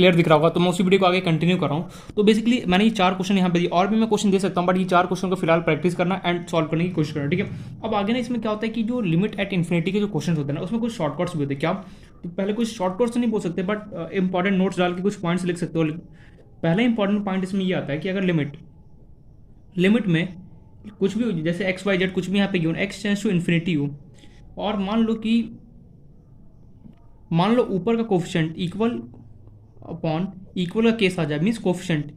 Clear दिख रहा होगा, तो मैं उसी वीडियो को आगे कंटिन्यू कर रहा हूँ। तो बेसिकली मैंने ये 4 क्वेश्चन यहाँ पे दिए, और भी मैं क्वेश्चन दे सकता हूँ, बट ये 4 क्वेश्चन को फिलहाल प्रैक्टिस करना एंड सॉल्व करने की कोशिश करना, ठीक है। अब आगे ना इसमें क्या होता है कि जो लिमिट एट इन्फिनिटी के जो क्वेश्चन होते हैं ना, उसमें कुछ शॉर्टकट्स भी होते हैं। क्या? तो पहले कुछ शॉर्टकट्स तो नहीं बोल सकते, बट इंपॉर्टेंट नोट्स डाल के कुछ पॉइंट्स लिख सकते हो। पहला इंपॉर्टेंट पॉइंट इसमें ये आता है कि अगर लिमिट में कुछ भी हो, जैसे एक्स वाई जेड कुछ भी यहाँ पे given, x tends to infinity हो, और मान लो ऊपर का कोफिशिएंट इक्वल अपॉन इक्वल का केस आ जाए, means coefficient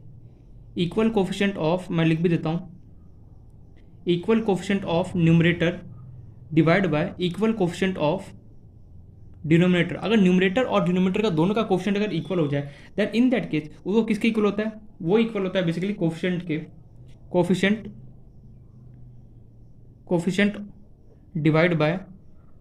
equal coefficient of, मैं लिख भी देता हूँ, equal coefficient of numerator divide by equal coefficient of denominator. अगर न्यूमरेटर और डिनोमिनेटर का दोनों का कोफिशिएंट अगर इक्वल हो जाए, देन इन दैट केस वो किसके इक्वल होता है? वो इक्वल होता है बेसिकली कोफिशिएंट के, कोफिशिएंट डिवाइड बाय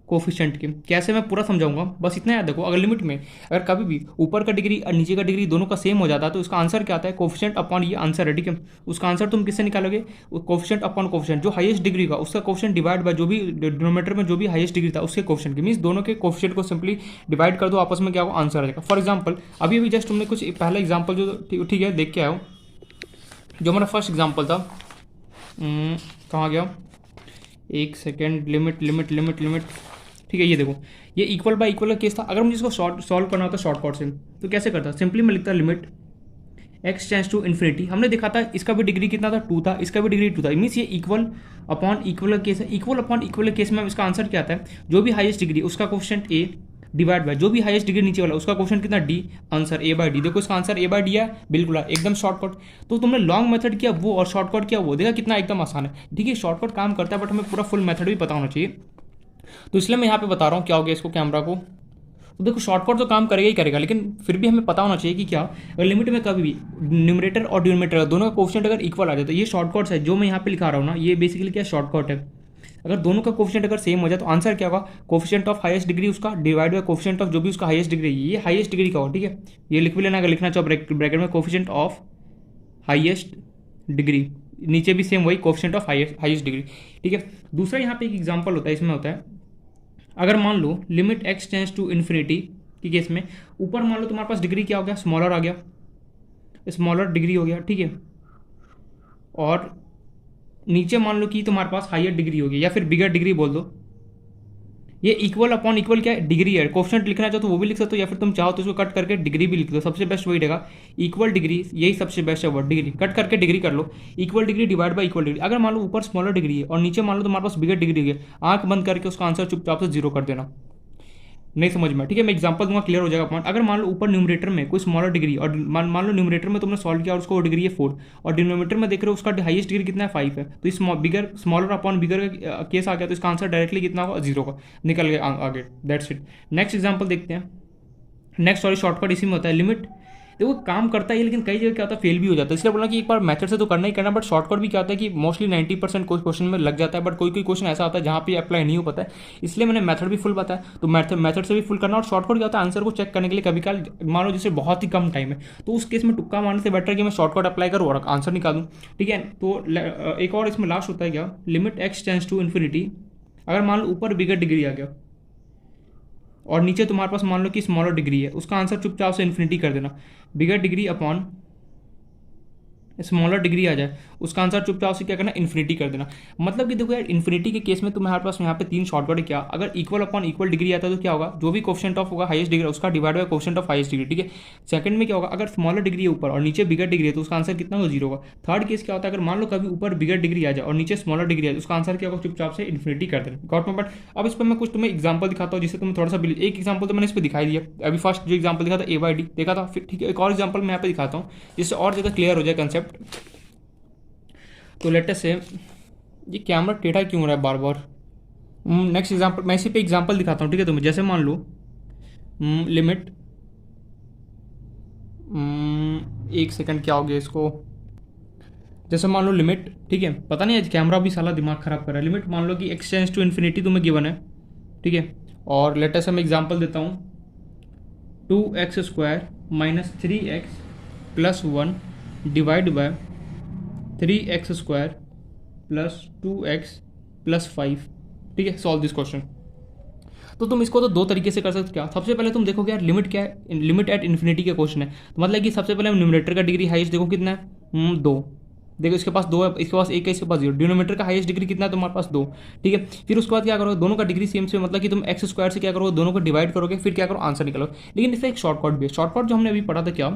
कोफिशिएंट के। कैसे, मैं पूरा समझाऊंगा, बस इतना याद रखो। अगर लिमिट में अगर कभी भी ऊपर का डिग्री और नीचे का डिग्री दोनों का सेम हो जाता है, तो उसका आंसर क्या आता है? कोफिशिएंट अपॉन ये आंसर है, ठीक है। उसका आंसर तुम किससे निकालोगे? कोफिशिएंट अपॉन कोफिशिएंट, जो हाईएस्ट डिग्री का उसका कोफिशिएंट डिवाइड बाय जो भी डिनोमिनेटर में जो भी हाईएस्ट डिग्री था उसके कोफिशिएंट की, मीन्स दोनों के कोफिशिएंट को सिंपली डिवाइड कर दो, आपस में क्या होगा? आंसर आ जाएगा। फॉर एग्जाम्पल अभी जस्ट तुमने कुछ पहला एग्जाम्पल जो ठीक है देख के आओ, जो हमारा फर्स्ट एग्जाम्पल था, कहाँ गया? एक सेकेंड, लिमिट, ठीक है। ये देखो, ये इक्वल बाय इक्वल का केस था। अगर मुझे इसको सॉल्व करना होता शॉर्टकट से, तो कैसे करता? सिंपली मैं लिखता limit x tends to infinity. हमने देखा था इसका भी डिग्री कितना था? 2 था, इसका भी डिग्री 2 था, मीन्स ये इक्वल अपॉन इक्वल केस है। इक्वल अपॉन इक्वल केस में इसका आंसर क्या आता है? जो भी हाईएस्ट डिग्री उसका कोफिशिएंट ए डिवाइड बाय जो भी हाईएस्ट डिग्री नीचे वाला उसका कोफिशिएंट कितना? D. Answer A by D. देखो इसका आंसर ए बाय डी है, बिल्कुल एकदम शॉर्टकट। तो तुमने लॉन्ग मेथड किया वो और शॉर्टकट किया वो, देखा कितना एकदम आसान है, ठीक है। शॉर्टकट काम करता है, बट हमें पूरा फुल मेथड भी पता होना चाहिए। तो इसलिए मैं यहाँ पे बता रहा हूँ क्या हो गया इसको, कैमरा को। तो देखो शॉर्टकट तो काम करेगा ही करेगा, लेकिन फिर भी हमें पता होना चाहिए कि क्या, अगर लिमिट में कभी भी न्यूमरेटर और डिनोमिनेटर दोनों का कोफिशिएंट अगर इक्वल आ जाए, तो ये शॉर्टकट्स है जो मैं यहाँ पे लिखा रहा हूँ ना, ये बेसिकली क्या शॉर्टकट है। अगर दोनों का कोफिशिएंट अगर सेम हो जाए, तो आंसर क्या होगा? कोफिशिएंट ऑफ हाईएस्ट डिग्री उसका डिवाइड बाय कोफिशिएंट ऑफ जो भी उसका हाईएस्ट डिग्री, ये हाईएस्ट डिग्री का हो, ठीक है। ये लिख भी लेना, अगर लिखना चाहो ब्रैकेट में कोफिशिएंट ऑफ हाईएस्ट डिग्री, नीचे भी सेम वही कोफिशिएंट ऑफ हाईएस्ट डिग्री, ठीक है। दूसरा यहाँ पे एक एग्जाम्पल होता है, इसमें होता है अगर मान लो limit x tends to infinity के केस में, ऊपर मान लो तुम्हारे पास डिग्री क्या हो गया? स्मॉलर आ गया, स्मॉलर डिग्री हो गया, ठीक है। और नीचे मान लो कि तुम्हारे पास हायर डिग्री हो गई, या फिर बिगर डिग्री बोल दो। ये इक्वल अपॉन इक्वल क्या डिग्री है? कोफिशिएंट लिखना चाहो तो वो भी लिख सकते हो, या फिर तुम चाहो तो इसको कट करके डिग्री भी लिख दो, सबसे बेस्ट वही रहेगा। इक्वल डिग्री, यही सबसे बेस्ट है वर्ड, डिग्री कट करके डिग्री कर लो। Equal degree divide by equal degree. अगर मान लो ऊपर स्मॉलर डिग्री है और नीचे मान लो तुम्हारे पास बिगर डिग्री है, आंख बंद करके उसका आंसर चुपचाप से 0 कर देना। नहीं समझ में, ठीक है। मैं एग्जांपल दूंगा, क्लियर हो जाएगा पॉइंट। अगर मान लो ऊपर न्यूमरेटर में कोई स्मॉलर डिग्री, और मान लो न्यूमरेटर में तुमने सॉल्व किया और उसको डिग्री है 4, और डिनोमिनेटर में देख रहे हो उसका हाईएस्ट डिग्री कितना है? 5 है। तो इस स्मॉलर अपॉन बिगर का केस आ गया, तो इसका आंसर डायरेक्टली कितना होगा? 0 का निकल गया आगे। That's it. नेक्स्ट एग्जाम्पल देखते हैं। नेक्स्ट सॉरी शॉर्टकट इसी में होता है लिमिट। देखो काम करता है, लेकिन कई जगह क्या होता है फेल भी हो जाता है, इसलिए बोला कि एक बार मेथड से तो करना ही करना, बट शॉर्टकट भी क्या होता है कि मोस्टली 90% कोई क्वेश्चन में लग जाता है, बट कोई क्वेश्चन ऐसा होता है जहाँ पे अप्लाई नहीं हो पाता है, इसलिए मैंने मेथड भी फुल बताया। तो मेथड से भी फुल करना, और शॉर्टकट क्या होता है आंसर को चेक करने के लिए। कभी कल मान लो जैसे बहुत ही कम टाइम है, तो उस केस में तुक्का मारने से बेटर कि मैं शॉर्टकट अप्लाई करूँ और आंसर निकालूँ, ठीक है। तो एक और इसमें लास्ट होता है क्या, limit x tends to infinity. अगर मान लो ऊपर बिगर डिग्री आ गया और नीचे तुम्हारे पास मान लो कि स्मॉलर डिग्री है, उसका आंसर चुपचाप से इन्फिनिटी कर देना। बिगर डिग्री अपॉन स्मॉलर डिग्री आ जाए, उसका आंसर चुपचाप से क्या करना? इन्फिनिटी कर देना। मतलब कि देखो यार, इन्फिनिटी के केस में तुम्हारे पास यहाँ पे 3 शॉर्टकट है। क्या? अगर इक्वल अपॉन इक्वल डिग्री आता है तो क्या होगा? जो भी कोफिशिएंट ऑफ होगा हाईएस्ट डिग्री उसका divide by coefficient of highest degree, ठीक है। सेकंड में क्या होगा? अगर स्मॉलर डिग्री है ऊपर और नीचे बिगर डिग्री है, तो उसका आंसर कितना होगा? 0 होगा। थर्ड केस क्या होता है? अगर मान लो कभी ऊपर बिगर डिग्री आ जाए और नीचे स्मॉलर डिग्री आ जाए, उसका आंसर क्या होगा? चुपचाप से इन्फिनिटी कर देना। गॉट में। बट अब इस पर मैं कुछ तुम्हें एग्जाम्पल दिखाता हूँ जिससे तुम्हें थोड़ा सा एक एग्जाम्पल तो मैंने इस पर दिखाई दिया, अभी फर्स्ट जो एग्जाम्पल दिखा था ए बाई डी देखा था, फिर ठीक है एक और एग्जाम्पल मैं यहाँ पे दिखाता हूँ जिससे और ज़्यादा क्लियर हो जाए कंसेप्ट। तो लेटेस्ट से ये कैमरा टेढ़ा क्यों हो रहा है बार बार। नेक्स्ट एग्जांपल मैं इसी पे एग्जांपल दिखाता हूँ, ठीक है। तुम्हें जैसे मान लो लिमिट, एक सेकंड क्या हो गया इसको, जैसे मान लो लिमिट, ठीक है। पता नहीं आज कैमरा भी साला दिमाग खराब कर रहा है। लिमिट मान लो कि एक्स टेंड्स टू इन्फिनिटी तुम्हें गिवन है, ठीक है। और लेटेस्ट से मैं एग्जांपल देता हूँ, 2x² minus 3x plus 1 divide bye 3x² plus 2x plus 5, ठीक है। Solve this question. तो तुम इसको तो दो तरीके से कर सकते हो। क्या, सबसे पहले तुम देखोगे यार लिमिट क्या है, लिमिट एट इन्फिनिटी का क्वेश्चन है, तो मतलब कि सबसे पहले न्यूमरेटर का डिग्री हाईएस्ट देखो कितना है, 2। देखो इसके पास 2 है, इसके पास 1 है, इसके पास 0। डिनोमीटर का हाईएस्ट डिग्री कितना है तुम्हारे पास 2। ठीक है, फिर उसके बाद क्या करोगे, दोनों का डिग्री सेम से, मतलब कि तुम एक्स स्क्वायर से क्या करोगे, दोनों को डिवाइड करोगे, फिर क्या करो आंसर निकालो। लेकिन इसका एक शॉर्टकट भी है। शॉर्टकट जो हमने अभी पढ़ा था क्या,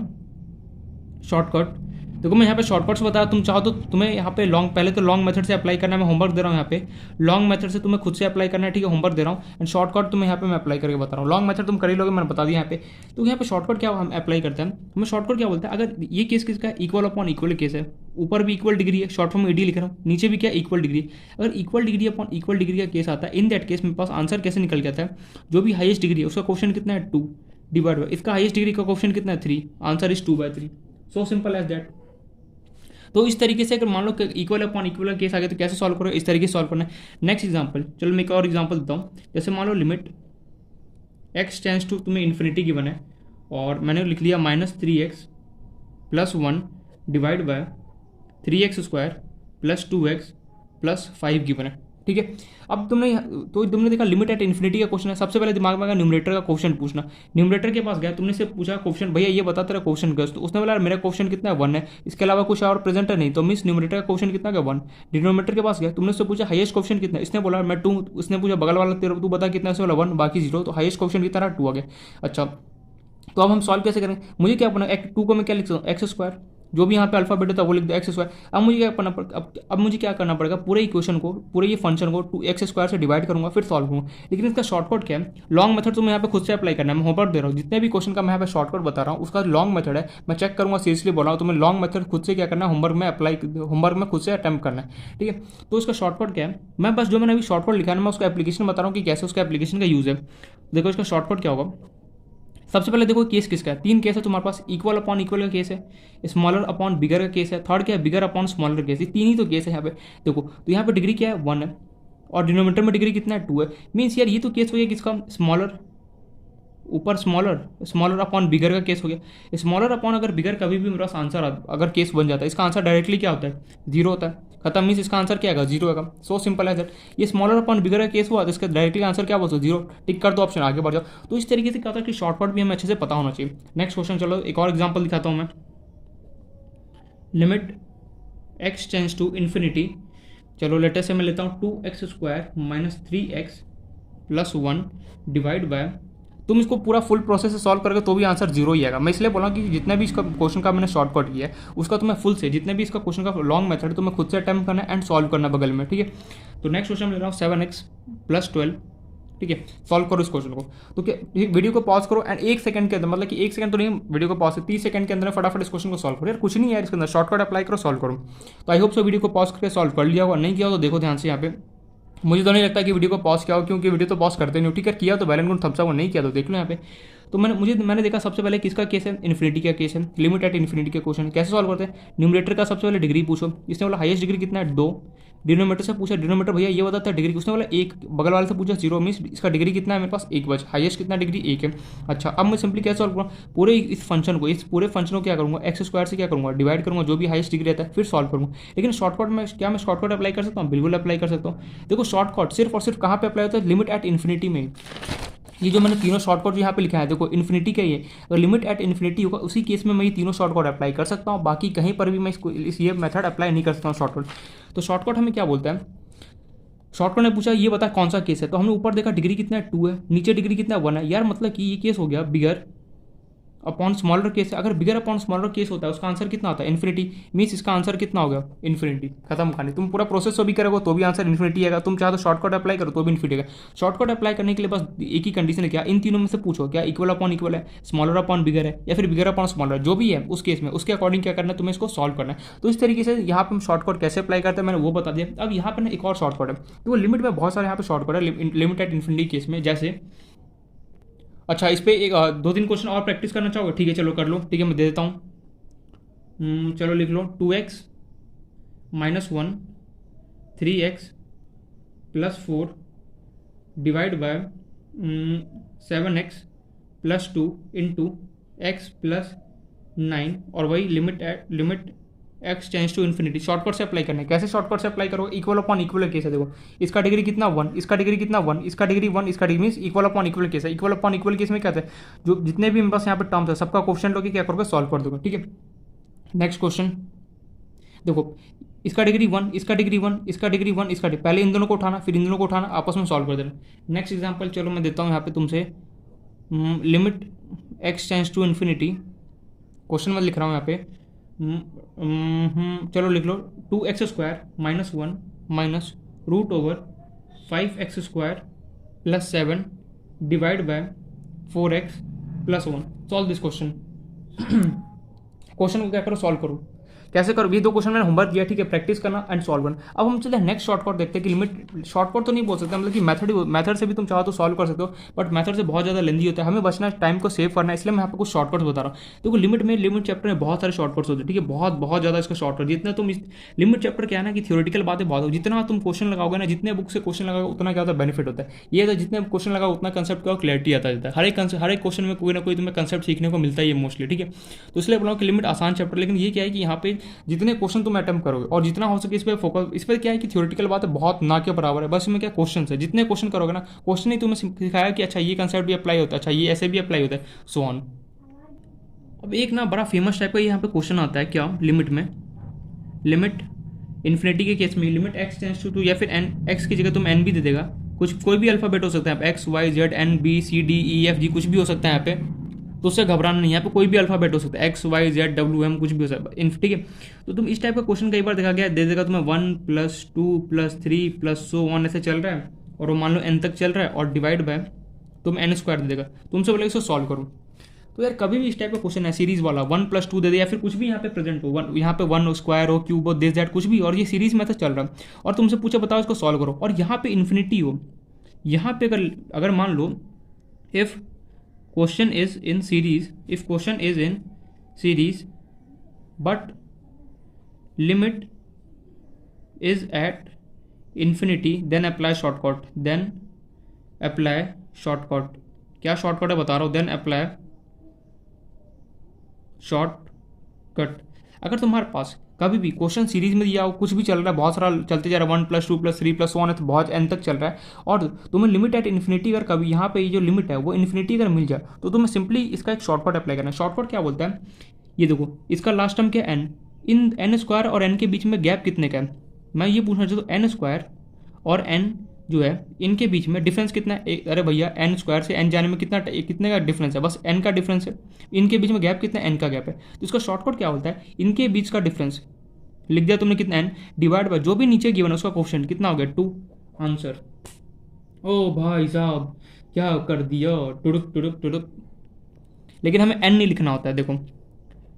शॉर्टकट देखो मैं यहाँ पे शॉर्टकट्स बताया, तुम चाहो तो तुम्हें यहाँ पे लॉन्ग, पहले तो लॉन्ग मेथड से अप्लाई करना है, मैं होमवर्क दे रहा हूँ यहाँ पे। लॉन्ग मेथड से तुम्हें खुद से अप्लाई करना है, ठीक है, होमवर्क दे रहा हूँ। एंड शॉर्टकट तुम्हें यहाँ पे मैं अप्लाई करके बता रहा हूँ। लॉन्ग मेथड तुम कर ही लोगे, मैंने बता दिया यहाँ पे। तो यहाँ पे शॉर्टकट क्या हम अप्लाई करते हैं, हमें शॉर्टकट क्या बोलते हैं, अगर ये केस किसका है, इक्वल अपॉन इक्वल केस है, ऊपर भी इक्वल डिग्री है, शॉर्ट फॉर्म ईडी लिख रहा हूँ, नीचे भी क्या इक्वल डिग्री। अगर equal degree upon equal degree का केस आता है, इन दैट केस मेरे पास आंसर कैसे निकल के आता है, जो भी हाईएस्ट डिग्री है उसका क्वेश्चन कितना है 2 डिवाइड बाय इसका हाईएस्ट डिग्री का क्वेश्चन कितना है 3, answer is 2/3। So simple as that. तो इस तरीके से अगर मान लो इक्वल अपॉन इक्वल केस आ गया तो कैसे सॉल्व करो, इस तरीके से सॉल्व करना है। नेक्स्ट एग्जांपल, चलो मैं एक और एग्जांपल देता हूँ। जैसे मान लो लिमिट x टेंस टू तुम्हें इन्फिनिटी गिवन है, और मैंने लिख लिया -3x + 1 divide bye 3x² + 2x + 5 given है। ठीक है, अब तुमने देखा लिमिट एट इन्फिनिटी का क्वेश्चन है। सबसे पहले दिमाग में आएगा न्यूमरेटर का क्वेश्चन पूछना। न्यूमरेटर के पास गया, तुमने से पूछा क्वेश्चन, भैया ये बता तेरा क्वेश्चन क्या है, तो उसने बोला मेरा क्वेश्चन कितना है 1 है, इसके अलावा कुछ और प्रेजेंट है नहीं, तो मीन्स न्यूमरेटर का क्वेश्चन कितना है 1। डिनोमीटर के पास गया, तुमने उससे पूछा हाईएस्ट क्वेश्चन कितना है, इसने बोला मैं 2। उसने पूछा बगल वाला तेरा, तू बता कितना है, उसने बोला 1 बाकी 0, तो हाईएस्ट क्वेश्चन कितना रहा 2 आ गया। अच्छा, तो अब हम सॉल्व कैसे करेंगे, मुझे क्या अपना 2 को मैं क्या लिख सकता हूँ x², जो भी यहाँ पे अल्फाबेट होता है वो लिख दो x²। अब मुझे क्या करना पड़ेगा, अब मुझे क्या करना पड़ेगा, पूरे इक्वेशन को, पूरे ये फंक्शन को 2x² से डिवाइड करूंगा, फिर सॉल्व करूंगा। लेकिन इसका शॉर्टकट क्या है, लॉन्ग मेथड तो मैं यहाँ पे खुद से अप्लाई करना है, मैं होमवर्क दे रहा हूँ, जितने भी क्वेश्चन का मैं यहाँ पे शॉर्टकट बता रहा हूँ उसका लॉन्ग मेथड है, मैं चेक करूंगा, सीरियसली बोल रहा हूँ। तो मैं लॉन्ग मेथड खुद से क्या करना है, होमवर्क में खुद से अटैम्प्ट करना है। ठीक है, तो इसका शॉर्टकट क्या है, मैं बस जो मैंने अभी शॉर्टकट लिखा है ना, मैं उसका एप्लीकेशन बता रहा हूँ कि कैसे उसका एप्लीकेशन का यूज़ है। देखो इसका शॉर्टकट क्या होगा, सबसे पहले देखो केस किसका है, 3 केस है तुम्हारे पास, इक्वल अपॉन इक्वल का केस है, स्मॉलर अपॉन बिगर का केस है, थर्ड क्या है बिगर अपॉन स्मॉलर केस है। 3 ही तो केस है यहाँ पे। देखो तो यहाँ पे डिग्री क्या है 1 है, और डिनोमीटर में डिग्री कितना है 2 है। मीन्स यार ये तो केस हो गया किसका, स्मॉलर ऊपर स्मॉलर अपॉन बिगर का केस हो गया। स्मॉलर अपॉन अगर बिगर कभी भी मेरा आंसर अगर केस बन जाता है, इसका आंसर डायरेक्टली क्या होता है 0 होता है, खत्म। मीन्स इसका आंसर क्या आएगा 0 आएगा। सो सिंपल है दैट। ये स्मॉलर अपॉन बिगर का केस हुआ तो इसका डायरेक्टली आंसर क्या बोलते 0, टिक कर दो ऑप्शन, आगे बढ़ जाओ। तो इस तरीके से क्या होता है कि शॉर्टकट भी हमें अच्छे से पता होना चाहिए। नेक्स्ट क्वेश्चन, चलो एक और एग्जाम्पल दिखाता हूँ मैं। Limit x tends to infinity, चलो लेटर से मैं लेता हूँ 2x² - 3x + 1 डिवाइड बाय, तुम इसको पूरा फुल प्रोसेस से सॉल्व करोगे तो भी आंसर 0 ही आएगा। मैं इसलिए बोला कि जितना भी इसका क्वेश्चन का मैंने शॉर्टकट किया है उसका तुम्हें फुल से, जितने भी इसका क्वेश्चन का लॉन्ग मेथड है तुम्हें खुद से अटैम्प्ट करना है एंड सॉल्व करना बगल में। ठीक है, तो नेक्स्ट क्वेश्चन ले रहा हूँ 7x + 12। ठीक है, सॉल्व करो इस क्वेश्चन को। तो क्या, वीडियो को पॉज करो एंड 1 सेकंड के अंदर, मतलब कि 1 सेकंड तो नहीं, वीडियो को पॉज 30 सेकंड के अंदर फटाफट इस क्वेश्चन को सॉल्व करो। यार कुछ नहीं है यार इसके अंदर, शॉर्टकट अप्लाई करो, सॉल्व करो। तो आई होप सो वीडियो को पॉज करके सॉल्व कर लिया होगा, नहीं किया हो तो देखो ध्यान से यहाँ पे। मुझे तो नहीं लगता कि वीडियो को पॉज किया हो, क्योंकि वीडियो तो पॉज करते नहीं हो। ठीक है, किया तो well and good, thumbs up, नहीं किया तो देख लो यहाँ पे। तो मैंने देखा सबसे पहले किसका केस है, इन्फिनिटी का केस है, लिमिट एट इन्फिनिटी का क्वेश्चन कैसे सॉल्व करते हैं। न्यूमरेटर का सबसे पहले डिग्री पूछो, इसने बोला हाईएस्ट डिग्री कितना है 2। डिनोमीटर से पूछा, डिनोमीटर भैया ये बताता है डिग्री, उसने बोला 1। बगल वाले से पूछा 0, मीन्स इसका डिग्री कितना है मेरे पास 1 बच, हाईएस्ट कितना डिग्री 1 है। अच्छा, अब मैं सिंपली क्या सॉल्व करूँगा, पूरे इस फंक्शन को, इस पूरे फंक्शन को क्या करूँगा, x² से क्या करूँगा डिवाइड करूँगा, जो भी हाईएस्ट डिग्री रहता है, फिर सॉल्व करूँगा। लेकिन शॉर्टकट में क्या मैं शॉर्टकट अप्लाई कर सकता हूँ, बिल्कुल अप्लाई कर सकता हूँ। देखो शॉर्टकट सिर्फ और सिर्फ कहाँ पे अप्लाई होता है, लिमिट एट इन्फिनिटी में। ये जो मैंने तीनों शॉर्टकट यहाँ पे लिखा है देखो, इन्फिनिटी का ही है, अगर लिमिट एट इन्फिनिटी होगा उसी केस में मैं ये तीनों शॉर्टकट अप्लाई कर सकता हूँ, बाकी कहीं पर भी मैं इसको ये मेथड अप्लाई नहीं कर सकता हूँ शॉर्टकट। तो शॉर्टकट हमें क्या बोलता है, शॉर्टकट ने पूछा ये बता कौन सा केस है, तो हमने ऊपर देखा डिग्री कितना है 2 है, नीचे डिग्री कितना 1 है। यार मतलब कि ये केस हो गया बिगर अपॉन स्मॉलर केस है। अगर बिगर अपॉन स्मॉलर केस होता है उसका आंसर कितना होता है इन्फिनिटी, मीन्स इसका आंसर कितना हो गया इन्फिनिटी, खत्म कहानी। तुम पूरा प्रोसेस तो भी करोगे तो भी आंसर इन्फिनिटी आएगा, तुम चाहे तो शॉर्टकट अप्लाई करो तो भी इन्फिनिटी आएगा। शॉर्टकट अप्लाई करने के लिए बस एक ही कंडीशन है, क्या इन तीनों में से पूछो क्या इक्वल अपॉन इक्वल है, स्मॉलर अपॉन बिगर है, या फिर बिगर अपॉन स्मॉलर, जो भी है उस केस में उसके अकॉर्डिंग क्या करना है तुम्हें इसको सॉल्व करना है। तो इस तरीके से यहाँ पर हम शॉर्टकट कैसे अप्लाई करते हैं मैंने वो बता दिया। अब यहाँ पर ना एक और शॉर्टकट है, तो वो लिमिट में बहुत सारे यहाँ पे शॉर्टकट है लिमिट एट इन्फिनिटी केस में। जैसे अच्छा, इस पर एक 2-3 क्वेश्चन और प्रैक्टिस करना चाहोगे, ठीक है चलो कर लो, ठीक है मैं दे देता हूँ। चलो लिख लो 2x - 1 3x + 4 divide by 7x + 2 into x + 9, और वही limit x tends to infinity, shortcut से अप्लाई करना है। कैसे शॉर्टकट से अप्लाई करोगे, इक्वल अपॉन इक्वल केस है। देखो इसका डिग्री कितना 1, इसका डिग्री कितना 1, इसका डिग्री 1, इसका degree means equal upon equal case है। इक्वल अपॉन इक्वल केस में क्या है, जो जितने भी मेरे पास यहाँ पे टर्म्स है सबका क्वेश्चन लोगे क्या करोगे, सॉल्व कर दोगे। ठीक है, नेक्स्ट क्वेश्चन देखो, इसका डिग्री 1, इसका डिग्री 1, इसका डिग्री 1, इसका डिग्री, पहले इन दोनों को उठाना फिर इन दोनों को उठाना, आपस में सॉल्व कर देना। नेक्स्ट एग्जांपल चलो मैं देता हूँ यहाँ पे तुमसे, limit x tends to infinity, question मैं लिख रहा हूँ यहाँ पे, चलो लिख लो 2x² - 1 minus √5x² + 7 divide by 4x + 1। Solve this question. Question को क्या करो, सॉल्व करो। कैसे करो, ये दो क्वेश्चन मैंने होमवर्क दिया, ठीक है, प्रैक्टिस करना एंड सॉल्व करना। अब हम चलते हैं नेक्स्ट शॉर्टकट देखते हैं कि लिमिट, शॉर्टकट तो नहीं बोल सकते मतलब कि मेथड से भी तुम चाहो तो सॉल्व कर सकते हो, बट मेथड से बहुत ज़्यादा लेंदी होता है, हमें बचना टाइम को सेव करना है, इसलिए मैं यहाँ पे कुछ शॉर्टकट्स बता रहा हूँ। देखो लिमिट चैप्टर में बहुत सारे शॉर्टकट्स होते हैं, ठीक है, बहुत ज़्यादा इसका शॉर्टकट, जितना तुम लिमिट चैप्टर क्या है ना कि थियोरेटिकल बातें बहुत हो, जितना तुम क्वेश्चन लगाओगे ना, जितने बुक से क्वेश्चन लगाओगे उतना क्या होता है, बेनिफिट होता है। ये तो जितने क्वेश्चन लगाओ उतना कंसेप्ट का क्लैरिटी आता है, हर एक क्वेश्चन में कोई ना कोई तुम्हें कंसेप्ट सीखने को मिलता है ये मोस्टली, ठीक है। तो इसलिए बोला कि लिमिट आसान चैप्टर, लेकिन ये क्या है कि यहाँ पे जितने क्वेश्चन तुम अटेम्प्ट करोगे और जितना हो सके इस पर फोकस, इस पर क्या है कि थ्योरेटिकल बात है बहुत ना के बराबर है, बस इसमें क्या क्वेश्चन है, जितने क्वेश्चन करोगे ना, क्वेश्चन ही तुम्हें सिखाया कि अच्छा ये कंसेप्ट भी अप्लाई होता है, अच्छा ये ऐसे भी अप्लाई होता है, सो ऑन। अब एक ना बड़ा फेमस टाइप का यहाँ पे क्वेश्चन आता है, क्या लिमिट में, लिमिट इन्फिनिटी के केस में लिमिट एक्स टेंस टू 2 या फिर एन, एक्स की जगह तुम एन भी दे देगा, कुछ कोई भी अल्फाबेट हो सकता है, x y z n b c d e f g कुछ भी हो सकता है यहाँ पे, तो उससे घबराना नहीं, यहाँ पे कोई भी अल्फाबेट हो सकता है, एक्स वाई जेड डब्ल्यू एम कुछ भी हो सकता है, ठीक है। तो तुम इस टाइप का क्वेश्चन कई बार देखा गया, दे देगा तुम्हें 1 + 2 + 3 + सो ऑन ऐसे चल रहा है, और वो मान लो एन तक चल रहा है, और डिवाइड बाय तुम n² दे देगा, तुमसे बोलेगा इसको सॉल्व करो। तो यार कभी भी इस टाइप का क्वेश्चन है सीरीज वाला 1 + 2 दे दे, या फिर कुछ भी यहाँ पे प्रेजेंट हो, यहाँ पे 1 स्क्वायर हो, क्यूब हो, दिस दैट कुछ भी, और ये सीरीज में तो चल रहा है, और तुमसे पूछा बताओ इसको सॉल्व करो, और यहाँ पे इन्फिनिटी हो, यहाँ पे अगर मान लो if question is in series but limit is at infinity then apply shortcut, क्या शॉर्टकट है बता रहा हूँ, then apply शॉर्टकट। अगर तुम्हारे पास कभी भी क्वेश्चन सीरीज में दिया हो, कुछ भी चल रहा है, बहुत सारा चलते जा रहा है, 1 + 2 + 3 + 1 है तो बहुत एन तक चल रहा है, और तुम्हें लिमिट एट इन्फिनिटी अगर कभी यहाँ पे ये जो लिमिट है वो इन्फिनिटी अगर मिल जाए, तो तुम्हें सिंपली इसका एक शॉर्टकट अप्लाई करना है। शॉर्टकट क्या बोलता है, ये देखो इसका लास्ट टर्म क्या एन, इन n² और n के बीच में गैप कितने का है, मैं ये पूछना चाहता हूँ n² और n जो है इनके बीच में डिफरेंस कितना है, अरे भैया n² से n जाने में कितने का डिफरेंस है, बस n का डिफरेंस है, इनके बीच में गैप कितना n का गैप है, तो इसका शॉर्टकट क्या होता है, इनके बीच का डिफरेंस लिख दिया तुमने कितना n डिवाइड बाय जो भी नीचे गिवन है उसका क्वेश्चन कितना हो गया 2, आंसर। ओ भाई साहब क्या कर दिया, टुडुक टुडुक टुडुक। लेकिन हमें n नहीं लिखना होता है, देखो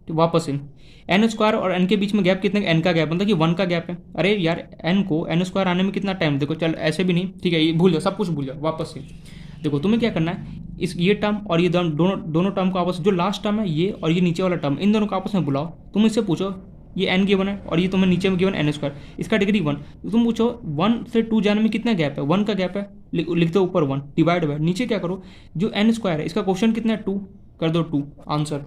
तो वापस इन n² और n के बीच में गैप कितने, n का गैप मतलब कि 1 का गैप है। अरे यार n को n² आने में कितना टाइम, देखो चल ऐसे भी नहीं, ठीक है ये भूल जाओ, सब कुछ भूल जाओ, वापस से देखो तुम्हें क्या करना है, इस ये टर्म और ये दोनों टर्म को आपस, जो लास्ट टर्म है ये और ये नीचे वाला टर्म, इन दोनों को आपस में बुलाओ, तुम इससे पूछो ये n गिवन है और ये तुम्हें नीचे में गिवन n², इसका डिग्री 1, तो तुम पूछो 1 से 2 जाने में कितना गैप है, 1 का गैप है, लिख दो ऊपर 1 डिवाइड बाय नीचे क्या करो, जो n² है इसका क्वेश्चन कितना है 2, कर दो 2, आंसर।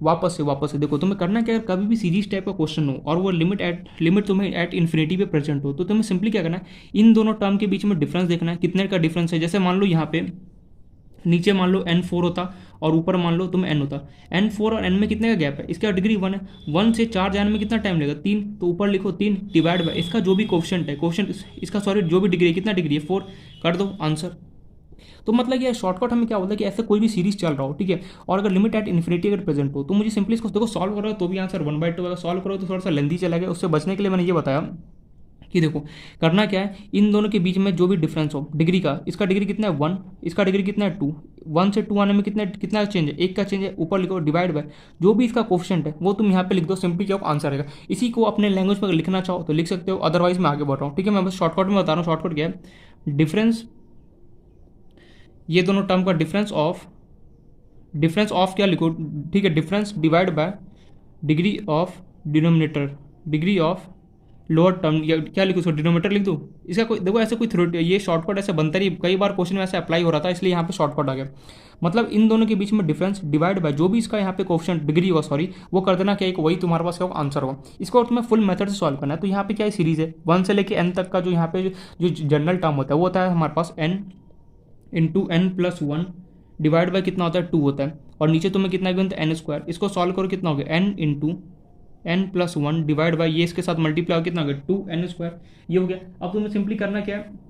वापस से देखो तुम्हें करना क्या है, कभी भी सीरीज टाइप का क्वेश्चन हो और वो लिमिट तुम्हें एट इन्फिनिटी पे प्रेजेंट हो, तो तुम्हें सिंपली क्या करना है, इन दोनों टर्म के बीच में डिफरेंस देखना है, कितने का डिफरेंस है। जैसे मान लो यहाँ पे नीचे मान लो n4 होता और ऊपर मान लो तुम n होता, n4 और n में कितने का गैप है, इसका डिग्री 1 है, 1 से 4 जाने में कितना टाइम लगेगा 3, तो ऊपर लिखो 3 डिवाइड बाय इसका जो भी कोफिशिएंट है, कोफिशिएंट इसका सॉरी जो भी डिग्री है, कितना डिग्री है 4, कर दो आंसर। तो मतलब ये शॉर्टकट हमें क्या बोलता है कि ऐसे कोई भी सीरीज चल रहा हो, ठीक है, और अगर लिमिट एट इन्फिनिटी अगर प्रेजेंट हो, तो मुझे सिंपली इसको देखो सॉल्व करो तो भी आंसर 1/2 अगर सॉल्व करो तो थोड़ा सा लेंदी चला गया, उससे बचने के लिए मैंने ये बताया कि देखो करना क्या है, इन दोनों के बीच में जो भी डिफरेंस हो डिग्री का, इसका डिग्री कितना है 1, इसका डिग्री कितना है 2, 1 से 2 आने में कितना चेंज है, 1 का चेंज है, ऊपर लिखो डिवाइड बाय जो भी इसका कोफिशिएंट है वो तुम यहाँ पे लिख दो, सिंपली क्या आंसर आएगा। इसी को अपने लैंग्वेज में लिखना चाहो तो लिख सकते हो, अदरवाइज मैं आगे बढ़ रहा हूँ, ठीक है, मैं बस शॉर्टकट में बता रहा हूँ। शॉर्टकट क्या है, डिफरेंस, ये दोनों टर्म का डिफरेंस ऑफ क्या लिखो, ठीक है, difference divide by degree of denominator, degree of lower term या क्या लिखूँ, उसको डिनोमीटर लिख दूँ। इसका कोई देखो ऐसे कोई थ्योरी, ये शॉर्टकट ऐसे बनता नहीं, कई बार क्वेश्चन में ऐसे अप्लाई हो रहा था, इसलिए यहाँ पे शॉर्टकट आ गया। मतलब इन दोनों के बीच में डिफरेंस डिवाइड बाय जो भी इसका यहाँ पे कोफिशिएंट डिग्री होगा, सॉरी, वो कर देना, क्या एक वही तुम्हारे पास क्या आंसर होगा। इसको तुम्हें फुल मेथड से सॉल्व करना है। तो यहाँ पे क्या सीरीज है 1 से लेके n तक का जो यहाँ पे जो जनरल टर्म होता है वो होता है हमारे पास n into n plus one divide by कितना होता है 2 होता है, और नीचे तुम्हें कितना बनता है n²। इसको सॉल्व करो कितना हो गया n into n plus one divide by ये इसके साथ मल्टीप्लाई कितना हो गया 2n²। ये हो गया। अब तुम्हें सिंपली करना क्या है,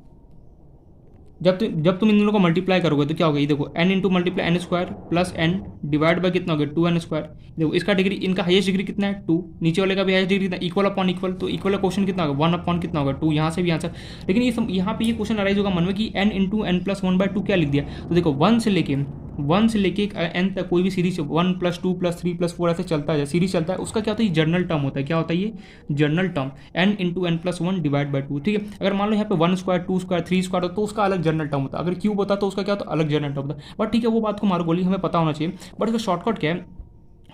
जब तुम इन दोनों को मल्टीप्लाई करोगे तो क्या होगा, ये देखो n into multiply n² plus n divide by कितना हो गया 2n²। देखो इसका डिग्री, इनका हाईएस्ट डिग्री कितना है 2, नीचे वाले का भी हाईएस्ट डिग्री कितना, इक्वल अपॉन इक्वल, तो इक्वल का क्वेश्चन कितना होगा 1 अपॉन कितना होगा 2, यहाँ से भी आंसर। लेकिन ये यहाँ पे ये क्वेश्चन अराइज होगा मन में कि n इंटू एन प्लस 1/2 क्या लिख दिया। तो देखो 1 से लेके n तक कोई भी सीरीज 1 प्लस 2 प्लस 3 प्लस 4 ऐसे चलता है, सीरीज चलता है, उसका क्या होता है, जर्नल टर्म होता है। क्या होता है ये general term, n into n plus 1 divide by 2। ठीक है, अगर मान लो यहाँ पे 1² 2² 3² हो तो उसका अलग जर्नल टर्म होता है, अगर क्यूब होता तो उसका क्या होता अलग जर्नल टर्म होता है। बट ठीक है, वो बात को मारो गोली, हमें पता होना चाहिए। बट इसका शॉर्टकट क्या है,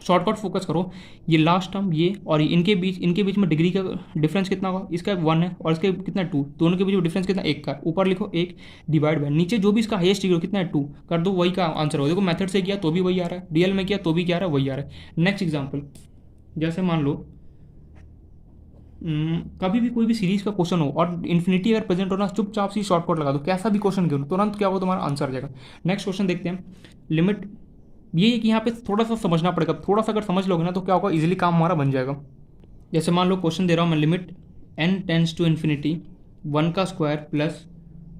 शॉर्टकट फोकस करो, ये लास्ट टर्म ये और ये इनके बीच में डिग्री का डिफरेंस कितना होगा, इसका 1 है और इसके कितना 2, दोनों के बीच में डिफरेंस कितना 1 का, ऊपर लिखो 1 डिवाइड बाय नीचे जो भी इसका हाईएस्ट डिग्री कितना है 2 कर दो, वही का आंसर होगा। देखो मेथड से किया तो भी वही आ रहा है, रियल में किया तो भी क्या आ रहा है, वही आ रहा है। नेक्स्ट एग्जाम्पल, जैसे मान लो कभी भी कोई भी सीरीज का क्वेश्चन हो और इन्फिनिटी अगर प्रेजेंट हो ना, चुपचाप सी शॉर्टकट लगा दो, कैसा भी क्वेश्चन क्यों, तुरंत क्या होगा तुम्हारा आंसर आ जाएगा। नेक्स्ट क्वेश्चन देखते हैं। लिमिट ये है कि यहाँ पे थोड़ा सा समझना पड़ेगा, थोड़ा सा अगर समझ लोगे ना तो क्या होगा, इजीली काम हमारा बन जाएगा। जैसे मान लो क्वेश्चन दे रहा हूँ मैं, limit n tends to infinity 1 का स्क्वायर प्लस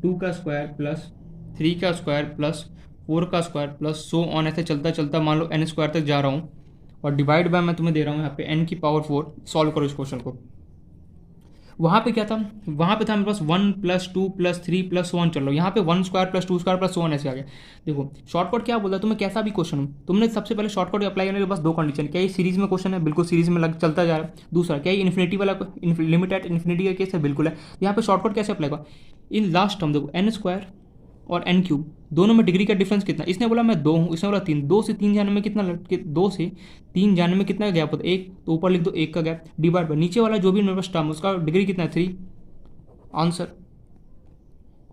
2 का स्क्वायर प्लस 3 का स्क्वायर प्लस 4 का स्क्वायर प्लस सो ऑन, ऐसे चलता चलता मान लो n² तक जा रहा हूँ, और डिवाइड बाय मैं तुम्हें दे रहा हूँ यहाँ पे n की पावर 4। सॉल्व करो इस क्वेश्चन को। वहाँ पे क्या था, वहाँ पे था मेरे पास 1 प्लस 2 प्लस 3 प्लस 1 चल रहा है, यहाँ पे 1² प्लस 2² प्लस 1 ऐसे आ गया। देखो शॉर्टकट क्या बोलता है, तुम्हें कैसा भी क्वेश्चन हो, तुमने सबसे पहले शॉर्टकट अप्लाई करने के पास 2 कंडीशन, क्या ये सीरीज में क्वेश्चन है, बिल्कुल सीरीज में लग चलता जा रहा है। दूसरा, क्या ये इन्फिनिटी वाला लिमिट एट इन्फिनिटी का केस है, बिल्कुल है। यहाँ पे शॉर्टकट कैसे अप्लाई होगा, इन लास्ट टर्म देखो n² और n³ दोनों में डिग्री का डिफरेंस कितना, इसने बोला मैं 2 हूँ, इसने बोला 3, 2 से 3 जाने में कितना 2 से 3 जाने में कितना गैप होता है 1, तो ऊपर लिख दो 1 का गैप डिवाइड बाय नीचे वाला जो भी मेरे पास टर्म उसका डिग्री कितना है 3, आंसर।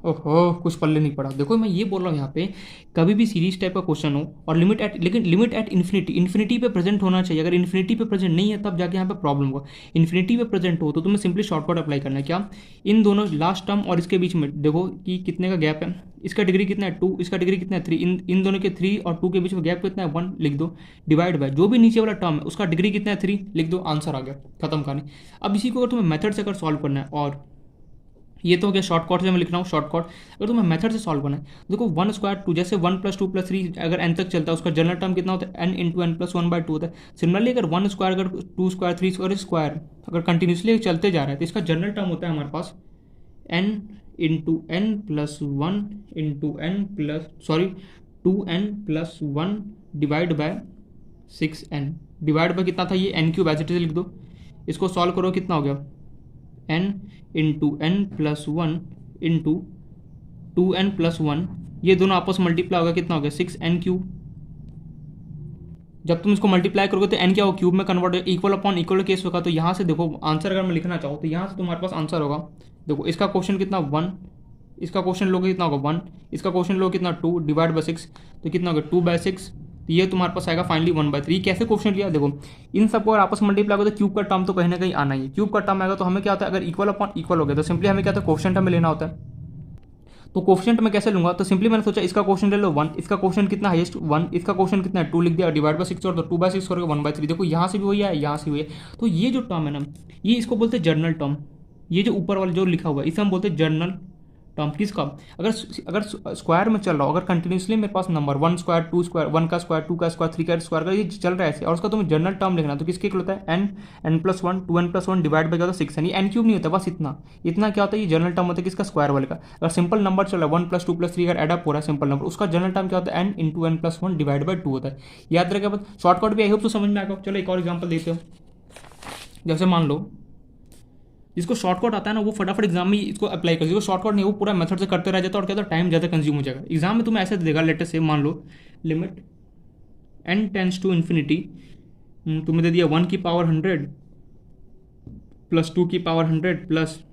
ओहो, कुछ पल्ले नहीं पड़ा। देखो मैं ये बोल रहा हूँ यहाँ पे, कभी भी सीरीज टाइप का क्वेश्चन हो और लेकिन लिमिट एट इन्फिनिटी पे प्रेजेंट होना चाहिए। अगर इन्फिनिटी पे प्रेजेंट नहीं है तब जाके यहाँ पे प्रॉब्लम होगा। इन्फिनिटी पे प्रेजेंट हो तो तुम्हें सिंपली शॉर्टकट अप्लाई करना है, क्या इन दोनों लास्ट टर्म और इसके बीच में देखो कि कितने का गैप है, इसका डिग्री कितना है 2, इसका डिग्री कितना है 3, इन दोनों के 3 और 2 के बीच में गैप कितना है 1 लिख दो, डिवाइड बाय जो भी नीचे वाला टर्म है उसका डिग्री कितना है 3 लिख दो, आंसर आ गया, खत्म कहानी। अब इसी को अगर तुम्हें मेथड से अगर सॉल्व करना है, और ये तो हो गया शॉर्टकट से मैं लिख रहा हूँ शॉर्टकट, अगर तुम्हें मेथड से सॉल्व करना है देखो 1² 2, जैसे 1 प्लस 2 प्लस 3 अगर n तक चलता है उसका जनरल टर्म कितना होता है n इंटू एन प्लस 1/2 होता है। सिमिलरली अगर 1² अगर 2² 3² अगर कंटिन्यूसली चलते जा रहा है तो इसका जनरल टर्म होता है हमारे पास n into n plus 1 into n plus 2n plus 1 divide by 6n divide by कितना था ये n³ ऐसे लिख दो। इसको सॉल्व करो कितना हो गया n into n plus 1 into 2n plus 1, ये दोनों आपस में मल्टीप्लाई होगा कितना हो गया 6n³। जब तुम इसको मल्टीप्लाई करोगे तो n क्या होगा क्यूब में कन्वर्ट होगा, इक्वल अपॉन इक्वल केस होगा। तो यहाँ से देखो आंसर अगर मैं लिखना चाहूँ तो यहाँ से तुम्हारे पास आंसर होगा, देखो इसका क्वेश्चन कितना 1, इसका क्वेश्चन लोगे कितना होगा 1, इसका क्वेश्चन लोगे कितना 2 डिवाइड बाई 6, तो कितना होगा 2/6, तो ये तुम्हारे पास आएगा फाइनली 1/3। कैसे क्वेश्चन किया, देखो इन सबको अगर आपस में मल्टीप्लाई होगा तो क्यूब का टर्म तो कहीं ना कहीं आना ही है, क्यूब का टर्म आएगा तो हमें क्या होता है, अगर इक्वल अपॉन इक्वल हो गया तो सिंपली हमें क्या होता है कोफिशिएंट हमें लेना होता है। तो कोफिशिएंट में कैसे लूंगा, तो सिंपली मैंने सोचा इसका क्वेश्चन ले लो 1, इसका क्वेश्चन कितना हाईएस्ट 1, इसका क्वेश्चन कितना है 2 लिख दिया, डिवाइड बाय 6 और तो 2/6 करोगे 1/3। देखो यहाँ से भी वही है, यहाँ से भी है। तो ये जो टर्म है ना, ये इसको बोलते हैं जर्नल टर्म। ये जो ऊपर वाला जो लिखा हुआ है इसे हम बोलते हैं जर्नल टर्म। किसका, अगर स्क्वायर में चल रहा हो, अगर कंटिन्यूसली मेरे पास नंबर 1² 2², 1 का स्क्वायर 2 का स्क्वायर 3 का स्क्वायर का ये चल रहा है ऐसे, और उसका तुम्हें जनरल टर्म लिखना तो किसके होता है n plus 1 2n plus 1 divide by क्या होता है 6, यानी n³ नहीं होता, बस इतना क्या होता है, ये जनरल टर्म होता है किसका, स्क्वायर वाले का। अगर सिंपल नंबर चल रहा है 1 प्लस 2 प्लस 3 अगर एडअप हो रहा है सिंपल नंबर, उसका जनरल टर्म क्या होता है n into n plus 1 divide by 2 होता है। याद रखेगा, शॉर्टकट भी आई होप तो समझ में आएगा। चलो एक और एग्जाम्पल देते हो। जैसे मान लो जिसको शॉर्टकट आता है ना वो फटाफट एग्जाम में इसको अप्लाई कर, जिसको शॉर्टकट नहीं वो पूरा मेथड से करते रह जाता है और क्या होता है टाइम ज़्यादा कंज्यूम हो जाएगा। एग्जाम में तुम्हें ऐसे देगा, लेटेस्ट से मान लो limit n tends to infinity, तुम्हें दे दिया 1 की पावर 100 प्लस 2 की पावर 100 प्लस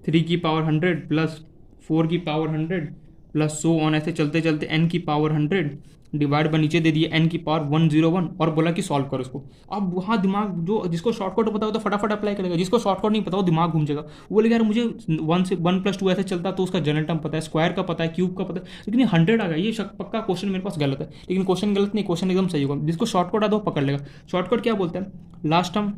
3 की पावर 100 प्लस 4 की पावर 100 प्लस सो ऑन, ऐसे चलते चलते n की पावर 100 डिवाइड बाय नीचे दे दिए n की पावर 101 और बोला कि सॉल्व करो इसको। अब वहाँ दिमाग जो जिसको शॉर्टकट पता हो तो फटाफट अप्लाई करेगा, जिसको शॉर्टकट नहीं पता वो दिमाग घूम जाएगा। वो बोलेगा यार मुझे 1 से 1 + 2 ऐसे चलता तो उसका जनरल टर्म पता है, स्क्वायर का पता है, क्यूब का पता है, लेकिन ये 100 आ गया, ये पक्का क्वेश्चन मेरे पास गलत है। लेकिन क्वेश्चन गलत नहीं, क्वेश्चन एकदम सही होगा। जिसको शॉर्टकट आता है वो पकड़ लेगा। शॉर्टकट क्या बोलते हैं, लास्ट टर्म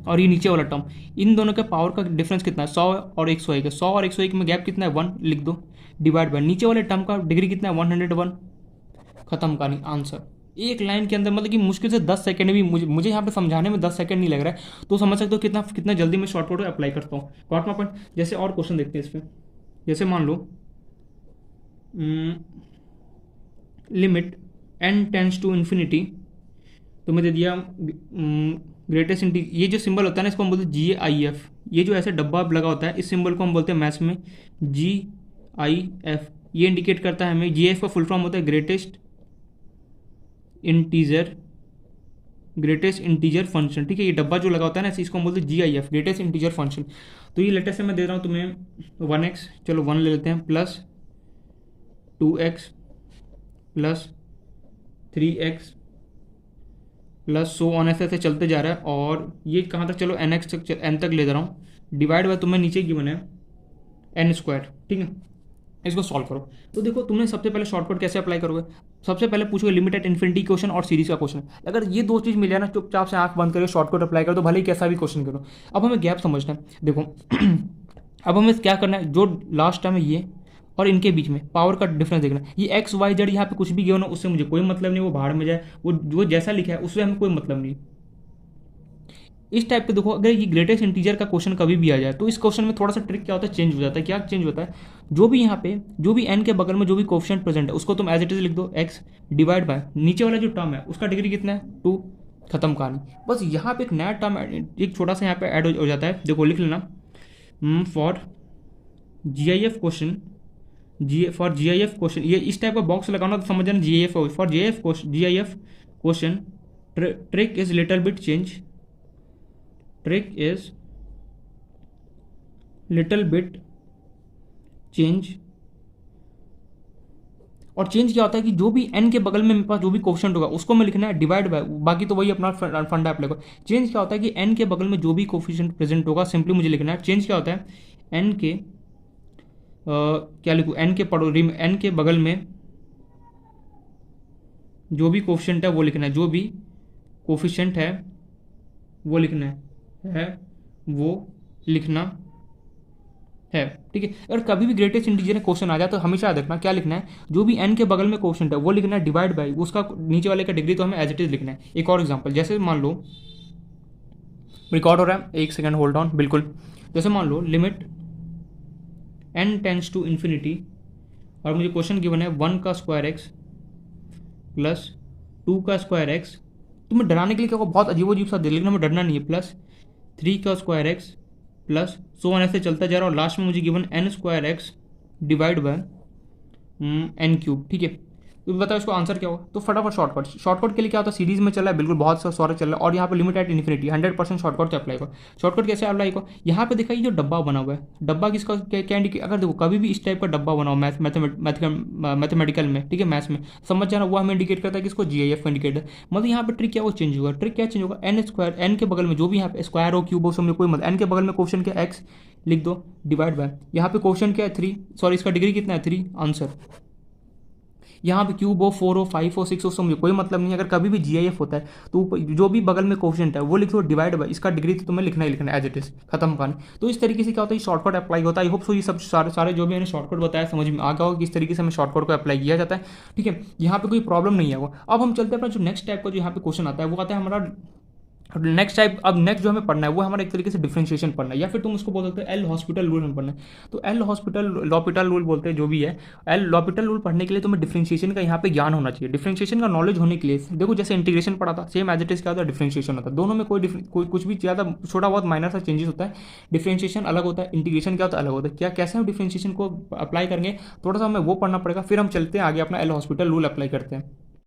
और ये नीचे वाला टर्म, इन दोनों के पावर का डिफरेंस कितना है, 100 और 101 है। 100 और 101 में गैप कितना है, 1 लिख दो, डिवाइड बाय नीचे वाले टर्म का डिग्री कितना है, 101। खत्म कहानी, आंसर एक लाइन के अंदर। मतलब कि मुश्किल से 10 सेकंड भी मुझे यहाँ पे समझाने में 10 सेकंड नहीं लग रहा है, तो समझ सकते हो कितना कितना जल्दी मैं शॉर्टकट अप्लाई करता हूँ। Got my point. जैसे और क्वेश्चन देखते हैं इस पर। जैसे मान लो limit n tends to infinity, तो मैं दे दिया ग्रेटेस्ट इंटी, ये जो सिंबल होता है ना इसको हम बोलते हैं GIF। ये जो ऐसे डब्बा लगा होता है इस सिंबल को हम बोलते हैं मैथ्स में GIF। ये इंडिकेट करता है हमें, GIF का फुल फॉर्म होता है ग्रेटेस्ट इंटीजर फंक्शन। ठीक है, ये डब्बा जो लगा होता है ना इसको हम बोलते हैं GIF, ग्रेटेस्ट इंटीजर फंक्शन। तो ये लेटेस्ट से मैं दे रहा हूँ तुम्हें 1x, चलो 1 ले लेते हैं, plus 2x plus 3x plus so on, ऐसे चलते जा रहा है। और ये कहाँ तक, चलो n तक ले जा रहा हूँ, डिवाइड बाय तुम्हें नीचे गिवन है n²। ठीक है, इसको सॉल्व करो। तो देखो तुमने सबसे पहले शॉर्टकट कैसे अप्लाई करोगे, सबसे पहले पूछोगे लिमिट एट इन्फिनिटी क्वेश्चन और सीरीज का क्वेश्चन। अगर ये दो चीज़ मिल जाए ना, चुपचाप से आंख बंद करके शॉर्टकट अप्लाई करो, तो भले ही कैसा भी क्वेश्चन करो। अब हमें गैप समझना है, देखो अब हमें क्या करना है, जो लास्ट टाइम है ये और इनके बीच में पावर का डिफरेंस देखना है। ये XYZ यहाँ पे कुछ भी गिवन हो उससे मुझे कोई मतलब नहीं, वो बाहर में जाए, वो जैसा लिखा है उससे हमें कोई मतलब नहीं। इस टाइप के देखो, अगर ये ग्रेटेस्ट इंटीजर का क्वेश्चन कभी भी आ जाए तो इस क्वेश्चन में थोड़ा सा ट्रिक क्या होता है, चेंज हो जाता है। क्या चेंज होता है, जो भी यहाँ पे जो भी n के बगल में जो भी कोफिशिएंट प्रेजेंट है उसको तुम एज इट इज लिख दो x, डिवाइड बाय नीचे वाला जो टर्म है उसका डिग्री कितना है 2। खत्म कहानी। बस यहाँ पे एक नया टर्म एक छोटा सा यहाँ पे ऐड हो जाता है, देखो लिख लेना, फॉर GIF क्वेश्चन, ये इस टाइप का बॉक्स लगाना तो समझ जाना GIF for GIF question, trick is little bit change, trick is little bit change. और चेंज क्या होता है कि जो भी n के बगल में मेरे पास जो भी कोफिशिएंट होगा उसको मैं लिखना है डिवाइड बाय, बाकी तो वही अपना फंडा अप्लाई करो। चेंज क्या होता है कि n के बगल में जो भी कोफिशिएंट प्रेजेंट होगा सिंपली मुझे लिखना है। चेंज क्या होता है, n के क्या लिखूँ, n के बगल में जो भी कोफिशिएंट है वो लिखना है, जो भी कोफिशिएंट है वो लिखना है वो लिखना है। ठीक है, अगर कभी भी ग्रेटेस्ट इंटीजर क्वेश्चन आ जाए तो हमेशा याद रखना क्या लिखना है, जो भी n के बगल में कोफिशिएंट है वो लिखना है डिवाइड बाय उसका नीचे वाले का डिग्री तो हमें एज इट इज लिखना है। एक और एग्जांपल, जैसे मान लो रिकॉर्ड हो रहा है, एक सेकंड होल्ड ऑन, बिल्कुल। जैसे मान लो limit n tends to infinity और मुझे क्वेश्चन गिवन है 1 का स्क्वायर x प्लस 2 का स्क्वायर x। तो मैं डराने के लिए क्या बहुत अजीब सा दे, लेकिन हमें डरना नहीं है, प्लस 3 का square x plus so on ऐसे चलता जा रहा है, और लास्ट में मुझे given n² x divide by n³। ठीक है, तो बताओ इसको आंसर क्या होगा। तो फटाफट शॉर्टकट के लिए क्या होता है, सीरीज में चल रहा है, बिल्कुल बहुत सारे चल रहा है, और यहाँ पे लिमिट एट इन्फिनिटी 100% शॉर्टकट से अप्लाई करो। शॉर्टकट कैसे अप्लाई करो, यहाँ पे देखा ये जो डब्बा बना हुआ है, डब्बा किसका क्या इंडिकेट, अगर देखो कभी भी इस टाइप का डब्बा बना हो मैथमेटिकल में, ठीक है मैथ्स में, समझ जाना वो हमें इंडिकेट करता है कि इसको GIF का इंडिकेट है। मतलब यहाँ पे ट्रिक क्या वो चेंज होगा, ट्रिक क्या चेंज होगा, n के बगल में जो भी यहाँ पे स्क्वायर हो क्यूब हो उसमें कोई मतलब, n के बगल में क्वेश्चन क्या x लिख दो डिवाइड बाय, यहाँ पे क्वेश्चन क्या है 3, सॉरी इसका डिग्री कितना है 3, आंसर। यहाँ पे क्यूब हो 4 हो 5 हो 6 हो, उससे मुझे कोई मतलब नहीं है। अगर कभी भी GIF होता है तो जो भी बगल में कोफिशिएंट है वो लिख दो डिवाइड बाय, इसका डिग्री तो तुम्हें लिखना ही लिखना है एज इट इज, खत्म कहानी। तो इस तरीके से क्या होता है, शॉर्टकट अप्लाई होता है। आई होप सो ये सब सारे जो भी मैंने शॉर्टकट बताया समझ में आ गया होगा किस तरीके से हमें शॉर्टकट को अप्लाई किया जाता है। ठीक है, यहाँ पे कोई प्रॉब्लम नहीं है वो। अब हम चलते हैं अपना जो नेक्स्ट टाइप का जो यहाँ पे क्वेश्चन आता है वो आता है हमारा नेक्स्ट टाइप। अब नेक्स्ट जो हमें पढ़ना है वो हमारा एक तरीके से डिफरेंशिएशन पढ़ना है, या फिर तुम उसको बोल सकते हो एल हॉस्पिटल रूल हमें पढ़ना है। तो एल हॉस्पिटल लॉपिटल रूल बोलते हैं जो भी है, एल लॉपिटल रूल पढ़ने के लिए तुम्हें डिफरेंशिएशन का यहाँ पे ज्ञान होना चाहिए। डिफरेंशिएशन का नॉलेज होने के लिए देखो जैसे इंटीग्रेशन पढ़ा था सेम एज इट इज क्या होता है, डिफरेंशिएशन होता है। दोनों में कोई कुछ भी ज़्यादा छोटा बहुत माइनर सा चेंजेस होता है। डिफरेंशिएशन अलग होता है, इंटीग्रेशन क्या होता है अलग होता है। क्या कैसे हम डिफरेंशिएशन को अप्लाई करेंगे थोड़ा सा हमें वो पढ़ना पड़ेगा, फिर हम चलते हैं आगे अपना एल हॉस्पिटल रूल अप्लाई करते हैं।